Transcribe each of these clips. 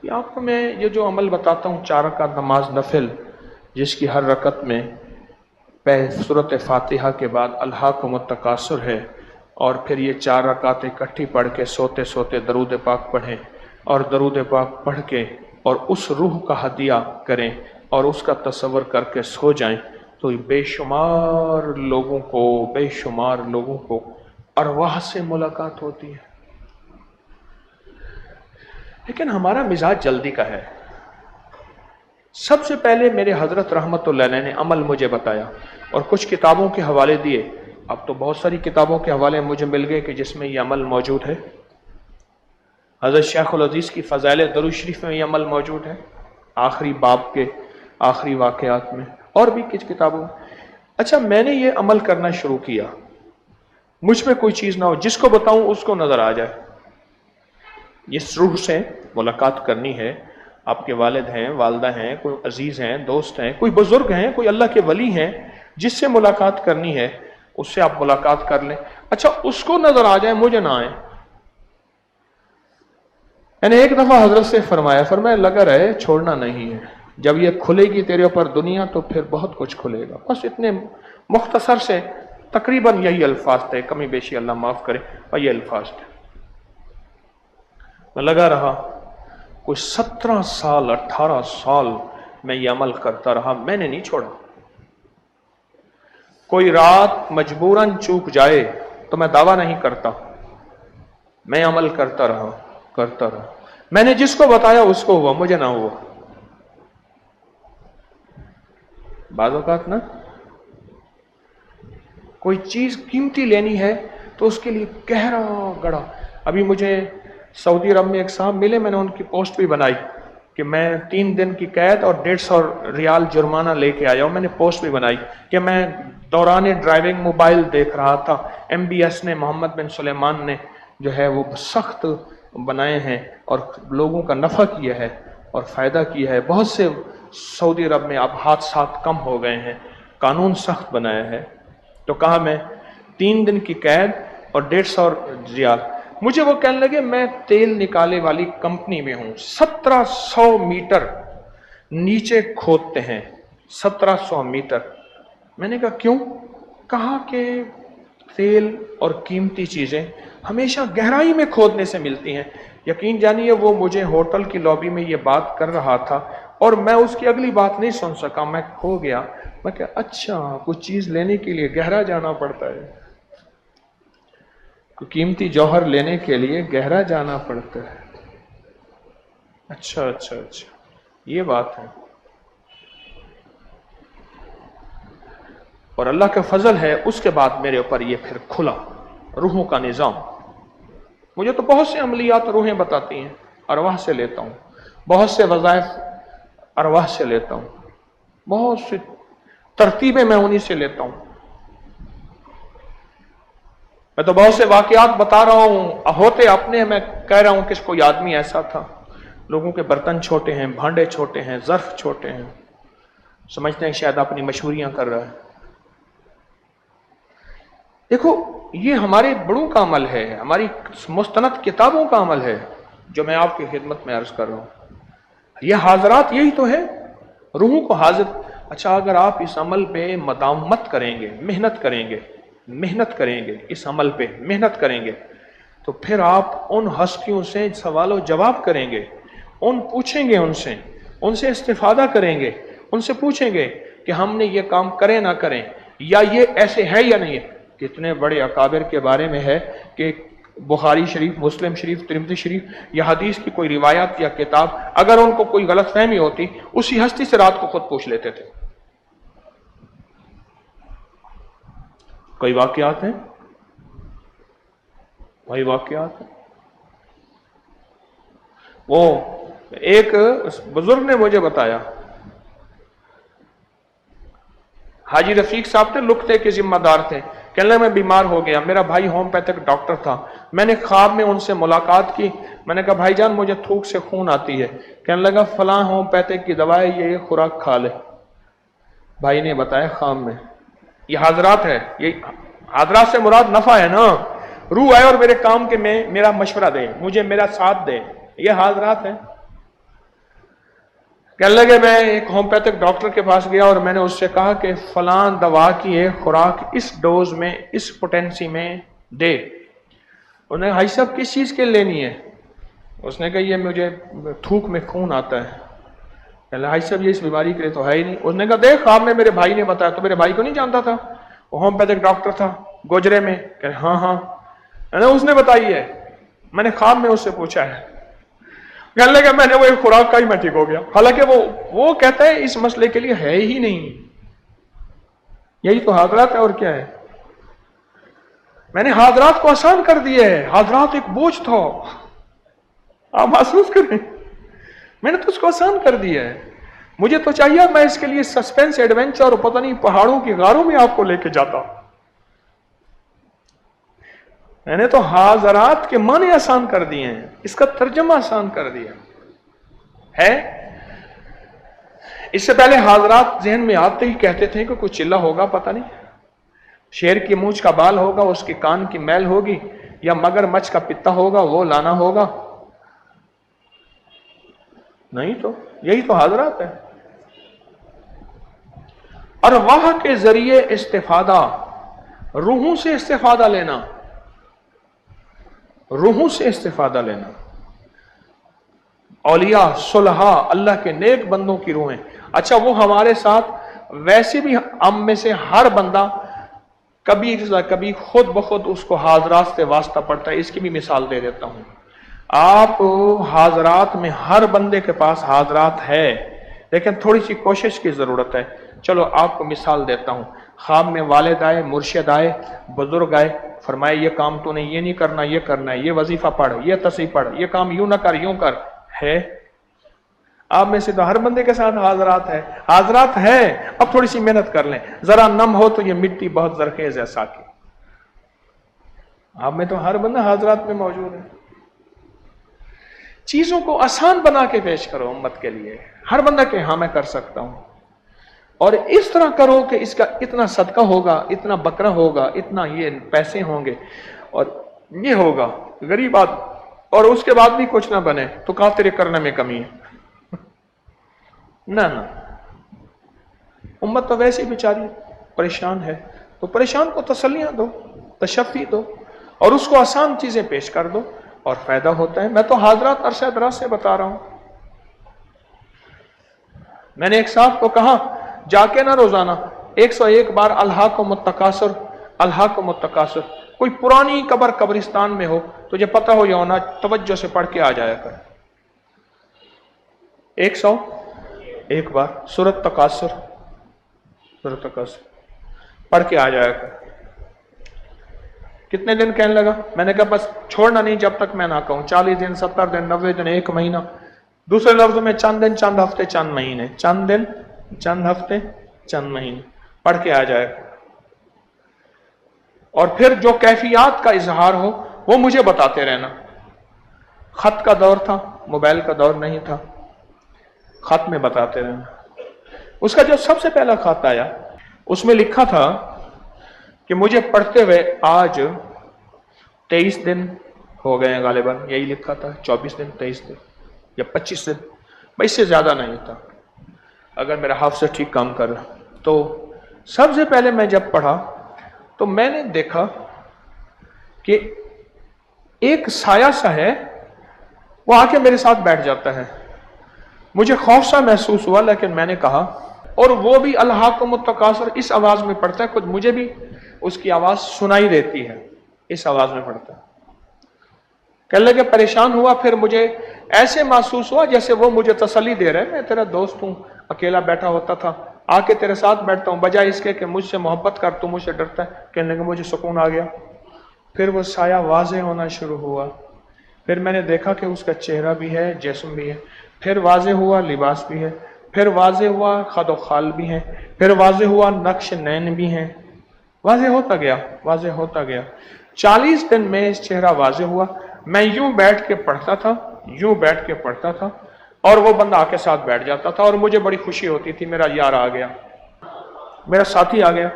یہ آپ کو میں یہ جو عمل بتاتا ہوں 4 رکعت نماز نفل، جس کی ہر رکعت میں سورۃ فاتحہ کے بعد الہاکم التکاثر ہے، اور پھر یہ 4 رکعتیں اکٹھی پڑھ کے سوتے سوتے درود پاک پڑھیں، اور درود پاک پڑھ کے اور اس روح کا ہدیہ کریں اور اس کا تصور کر کے سو جائیں، تو بے شمار لوگوں کو ارواح سے ملاقات ہوتی ہے۔ لیکن ہمارا مزاج جلدی کا ہے۔ سب سے پہلے میرے حضرت رحمت اللہ علیہ نے عمل مجھے بتایا اور کچھ کتابوں کے حوالے دیے۔ اب تو بہت ساری کتابوں کے حوالے مجھے مل گئے کہ جس میں یہ عمل موجود ہے۔ حضرت شیخ العزیز کی فضائل درود شریف میں یہ عمل موجود ہے، آخری باب کے آخری واقعات میں، اور بھی کچھ کتابوں میں۔ اچھا، میں نے یہ عمل کرنا شروع کیا، مجھ پہ کوئی چیز نہ ہو، جس کو بتاؤں اس کو نظر آ جائے۔ اس روح سے ملاقات کرنی ہے، آپ کے والد ہیں، والدہ ہیں، کوئی عزیز ہیں، دوست ہیں، کوئی بزرگ ہیں، کوئی اللہ کے ولی ہیں، جس سے ملاقات کرنی ہے اس سے آپ ملاقات کر لیں۔ اچھا، اس کو نظر آ جائے، مجھے نہ آئے۔ میں نے ایک دفعہ حضرت سے فرمایا لگا رہے، چھوڑنا نہیں ہے، جب یہ کھلے گی تیرے اوپر دنیا تو پھر بہت کچھ کھلے گا۔ بس اتنے مختصر سے تقریباً یہی الفاظ تھے، کمی بیشی اللہ معاف کرے، اور یہ الفاظ تھے۔ میں لگا رہا، کوئی 17 سال 18 سال میں یہ عمل کرتا رہا، میں نے نہیں چھوڑا۔ کوئی رات مجبوراً چوک جائے تو میں دعویٰ نہیں کرتا، میں عمل کرتا رہا۔ میں نے جس کو بتایا اس کو ہوا، مجھے نہ ہوا۔ بعض اوقات نا کوئی چیز قیمتی لینی ہے تو اس کے لیے گہرا گڑا۔ ابھی مجھے سعودی عرب میں ایک صاحب ملے، میں نے ان کی پوسٹ بھی بنائی کہ میں 3 دن کی قید اور 150 ریال جرمانہ لے کے آیا ہوں۔ میں نے پوسٹ بھی بنائی کہ میں دوران ڈرائیونگ موبائل دیکھ رہا تھا، MBS نے، محمد بن سلیمان نے جو ہے وہ سخت بنائے ہیں اور لوگوں کا نفع کیا ہے اور فائدہ کیا ہے۔ بہت سے سعودی عرب میں اب حادثات کم ہو گئے ہیں، قانون سخت بنایا ہے۔ تو کہا میں 3 دن کی قید اور 150 ریال۔ مجھے وہ کہنے لگے میں تیل نکالے والی کمپنی میں ہوں، 1700 میٹر نیچے کھودتے ہیں، 1700 میٹر۔ میں نے کہا کیوں؟ کہا کہ تیل اور قیمتی چیزیں ہمیشہ گہرائی میں کھودنے سے ملتی ہیں۔ یقین جانیے وہ مجھے ہوٹل کی لابی میں یہ بات کر رہا تھا اور میں اس کی اگلی بات نہیں سن سکا، میں کھو گیا۔ میں کہا اچھا، کچھ چیز لینے کے لیے گہرا جانا پڑتا ہے، قیمتی جوہر لینے کے لیے گہرا جانا پڑتا ہے۔ اچھا، یہ بات ہے۔ اور اللہ کا فضل ہے، اس کے بعد میرے اوپر یہ پھر کھلا روحوں کا نظام۔ مجھے تو بہت سے عملیات روحیں بتاتی ہیں، ارواح سے لیتا ہوں، بہت سے وظائف ارواح سے لیتا ہوں، بہت سی ترتیبیں میں انہی سے لیتا ہوں۔ میں تو بہت سے واقعات بتا رہا ہوں، ہوتے اپنے، میں کہہ رہا ہوں کہ کوئی آدمی ایسا تھا، لوگوں کے برتن چھوٹے ہیں، بھانڈے چھوٹے ہیں، ظرف چھوٹے ہیں، سمجھتے ہیں شاید اپنی مشہوریاں کر رہا ہے۔ دیکھو، یہ ہمارے بڑوں کا عمل ہے، ہماری مستند کتابوں کا عمل ہے جو میں آپ کی خدمت میں عرض کر رہا ہوں۔ یہ حاضرات یہی تو ہے، روحوں کو حاضر۔ اچھا، اگر آپ اس عمل پہ مداومت کریں گے، محنت کریں گے، اس عمل پہ محنت کریں گے، تو پھر آپ ان ہستیوں سے سوال و جواب کریں گے، پوچھیں گے ان سے استفادہ کریں گے، ان سے پوچھیں گے کہ ہم نے یہ کام کریں نہ کریں، یا یہ ایسے ہے یا نہیں ہے۔ کتنے بڑے اکابر کے بارے میں ہے کہ بخاری شریف، مسلم شریف، ترمذی شریف یا حدیث کی کوئی روایت یا کتاب، اگر ان کو کوئی غلط فہمی ہوتی، اسی ہستی سے رات کو خود پوچھ لیتے تھے۔ کوئی واقعات ہیں، وہ ایک بزرگ نے مجھے بتایا، حاجی رفیق صاحب تھے، لکتے کے ذمہ دار تھے، کہنے لگے میں بیمار ہو گیا، میرا بھائی ہومیوپیتھک ڈاکٹر تھا، میں نے خواب میں ان سے ملاقات کی، میں نے کہا بھائی جان مجھے تھوک سے خون آتی ہے، کہنے لگا فلاں ہومیوپیتھک کی دوا ہے، یہ خوراک کھا لے۔ بھائی نے بتایا خواب میں۔ یہ حاضرات ہے، یہ حاضرات سے مراد نفع ہے نا، روح آئے اور میرے کام کے میں میرا مشورہ دے، مجھے میرا ساتھ دے، یہ حاضرات ہیں۔ کہنے لگے میں ایک ہومیوپیتھک ڈاکٹر کے پاس گیا اور میں نے اس سے کہا کہ فلاں دوا کی ایک خوراک اس ڈوز میں اس پوٹینسی میں دے. انہوں نے بھائی صاحب کس چیز کے لینی ہے؟ اس نے کہا یہ مجھے تھوک میں خون آتا ہے. کہنے لگا بھائی صاحب یہ اس بیماری کے لیے تو ہے ہی نہیں. اس نے کہا دیکھ خواب میں میرے بھائی نے بتایا. تو میرے بھائی کو نہیں جانتا تھا، وہ ہومیوپیتھک ڈاکٹر تھا گوجرے میں. کہ ہاں ہاں اس نے بتائی ہے، میں نے خواب میں اس سے پوچھا ہے. کہنے لگا میں نے وہ ایک خوراک کا ہی میں ٹھیک ہو گیا. حالانکہ وہ کہتا ہے اس مسئلے کے لیے ہے ہی نہیں. یہی تو حاضرات ہے اور کیا ہے. میں نے حاضرات کو آسان کر دیا ہے. حاضرات ایک بوجھ تھا، آپ محسوس کریں. میں نے تو اس کو آسان کر دیا ہے. مجھے تو چاہیے میں اس کے لیے سسپینس ایڈونچر اور پتہ نہیں پہاڑوں کی غاروں میں آپ کو لے کے جاتا. میں نے تو حاضرات کے معنی آسان کر دیے ہیں، اس کا ترجمہ آسان کر دیا ہے. اس سے پہلے حاضرات ذہن میں آتے ہی کہتے تھے کہ کوئی چلہ ہوگا، پتہ نہیں شیر کی مونچھ کا بال ہوگا، اس کے کان کی میل ہوگی، یا مگر مچھ کا پتا ہوگا وہ لانا ہوگا. نہیں تو یہی تو حاضرات ہے. اور وحی کے ذریعے استفادہ، روحوں سے استفادہ لینا، روحوں سے استفادہ لینا. اولیاء، صلحاء، اللہ کے نیک بندوں کی روحیں. اچھا وہ ہمارے ساتھ ویسے بھی ہم میں سے ہر بندہ کبھی خود بخود اس کو حاضرات سے واسطہ پڑتا ہے. اس کی بھی مثال دے دیتا ہوں. آپ حاضرات میں ہر بندے کے پاس حاضرات ہے، لیکن تھوڑی سی کوشش کی ضرورت ہے. چلو آپ کو مثال دیتا ہوں. خواب میں والد آئے، مرشد آئے، بزرگ آئے، فرمائے یہ کام تو نے یہ نہیں کرنا، یہ کرنا ہے، یہ وظیفہ پڑھ، یہ تسبیح پڑھ، یہ کام یوں نہ کر، یوں کر. ہے آپ میں سے تو ہر بندے کے ساتھ حاضرات ہے. حاضرات ہے، اب تھوڑی سی محنت کر لیں. ذرا نم ہو تو یہ مٹی بہت زرخیز ہے ساکی. آپ میں تو ہر بندہ حاضرات میں موجود ہے. چیزوں کو آسان بنا کے پیش کرو امت کے لیے. ہر بندہ کہ ہاں میں کر سکتا ہوں. اور اس طرح کرو کہ اس کا اتنا صدقہ ہوگا، اتنا بکرا ہوگا، اتنا یہ پیسے ہوں گے اور یہ ہوگا. غریب آدمی اور اس کے بعد بھی کچھ نہ بنے تو کہاں تیرے کرنے میں کمی ہے. نہ امت تو ویسے بیچاری پریشان ہے، تو پریشان کو تسلیاں دو، تشفی دو اور اس کو آسان چیزیں پیش کر دو اور فائدہ ہوتا ہے. میں تو حاضرات عرصہ دراز سے بتا رہا ہوں. میں نے ایک صاحب کو کہا جا کے نہ روزانہ 101 بار الہاکم التکاثر، الہاکم التکاثر. کوئی پرانی قبرستان میں ہو تجھے پتہ ہو یا ہونا، توجہ سے پڑھ کے آ جایا کر. 101 بار سورۃ تکاثر، سورۃ تکاثر پڑھ کے آ جایا کر. کتنے دن کہنے لگا؟ میں نے کہا بس چھوڑنا نہیں جب تک میں نہ کہوں. 40 دن، 70 دن، 90 دن، 1 مہینہ. دوسرے لفظوں میں چند دن، چند ہفتے، چند مہینے، چند دن، چند ہفتے، چند مہینے پڑھ کے آ جائے. اور پھر جو کیفیات کا اظہار ہو وہ مجھے بتاتے رہنا. خط کا دور تھا، موبائل کا دور نہیں تھا. خط میں بتاتے رہنا. اس کا جو سب سے پہلا خط آیا اس میں لکھا تھا کہ مجھے پڑھتے ہوئے آج 23 دن ہو گئے ہیں غالباً. یہی لکھا تھا، 24 دن، 23 دن یا 25 دن، اس سے زیادہ نہیں تھا اگر میرا حافظہ ٹھیک کام کر رہا. تو سب سے پہلے میں جب پڑھا تو میں نے دیکھا کہ ایک سایہ سا ہے، وہ آ کے میرے ساتھ بیٹھ جاتا ہے. مجھے خوف سا محسوس ہوا، لیکن میں نے کہا، اور وہ بھی الہاکم التکاثر اس آواز میں پڑھتا ہے. خود مجھے بھی اس کی آواز سنائی دیتی ہے، اس آواز میں پڑھتا ہے. کہنے لگے پریشان ہوا. پھر مجھے ایسے محسوس ہوا جیسے وہ مجھے تسلی دے رہے. میں تیرا دوست ہوں، اکیلا بیٹھا ہوتا تھا، آ کے تیرے ساتھ بیٹھتا ہوں بجائے اس کے کہ مجھ سے محبت کر، تو مجھ سے ڈرتا ہے. کہنے لگے مجھے سکون آ گیا. پھر وہ سایہ واضح ہونا شروع ہوا. پھر میں نے دیکھا کہ اس کا چہرہ بھی ہے، جسم بھی ہے. پھر واضح ہوا لباس بھی ہے. پھر واضح ہوا خد و خال بھی ہیں. پھر واضح ہوا نقش نین بھی ہیں. واضح ہوتا گیا، واضح ہوتا گیا. 40 دن میں اس چہرہ واضح ہوا. میں یوں بیٹھ کے پڑھتا تھا، یوں بیٹھ کے پڑھتا تھا، اور وہ بندہ آ کے ساتھ بیٹھ جاتا تھا اور مجھے بڑی خوشی ہوتی تھی. میرا یار آ گیا، میرا ساتھی آ گیا.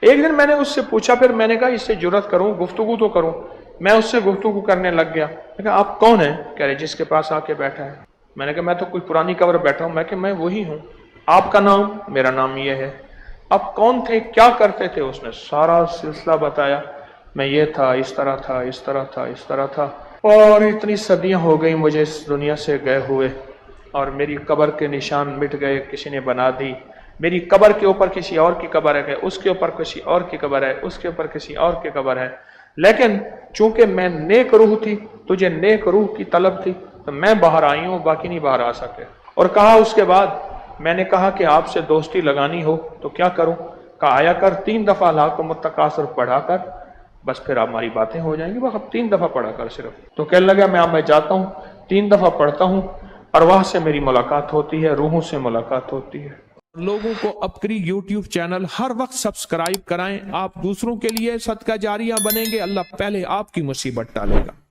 ایک دن میں نے اس سے پوچھا، پھر میں نے کہا اس سے جرات کروں، گفتگو تو کروں. میں اس سے گفتگو کرنے لگ گیا. میں کہا آپ کون ہیں؟ کہہ رہے جس کے پاس آ کے بیٹھا ہے. میں نے کہا میں تو کوئی پرانی قبر بیٹھا ہوں. میں کہ میں وہی ہوں. آپ کا نام؟ میرا نام یہ ہے. آپ کون تھے، کیا کرتے تھے؟ اس نے سارا سلسلہ بتایا. میں یہ تھا، اس طرح تھا، اس طرح تھا، اس طرح تھا. اور اتنی صدیاں ہو گئی مجھے اس دنیا سے گئے ہوئے، اور میری قبر کے نشان مٹ گئے، کسی نے بنا دی. میری قبر کے اوپر کسی اور کی قبر ہے، اس کے اوپر کسی اور کی قبر ہے، اس کے اوپر کسی اور کی قبر ہے. لیکن چونکہ میں نیک روح تھی، تجھے نیک روح کی طلب تھی، تو میں باہر آئی ہوں، باقی نہیں باہر آ سکے. اور کہا اس کے بعد میں نے کہا کہ آپ سے دوستی لگانی ہو تو کیا کروں؟ کہا آیا کر 3 دفعہ لاکم التکاثر پڑھا کر، بس پھر ہماری باتیں ہو جائیں گی. بس اب 3 دفعہ پڑھا کر صرف. تو کہنے لگا میں جاتا ہوں، 3 دفعہ پڑھتا ہوں، ارواح سے میری ملاقات ہوتی ہے، روحوں سے ملاقات ہوتی ہے. لوگوں کو اپنی یوٹیوب چینل ہر وقت سبسکرائب کرائیں. آپ دوسروں کے لیے صدقہ جاریہ بنیں گے، اللہ پہلے آپ کی مصیبت ٹالے گا.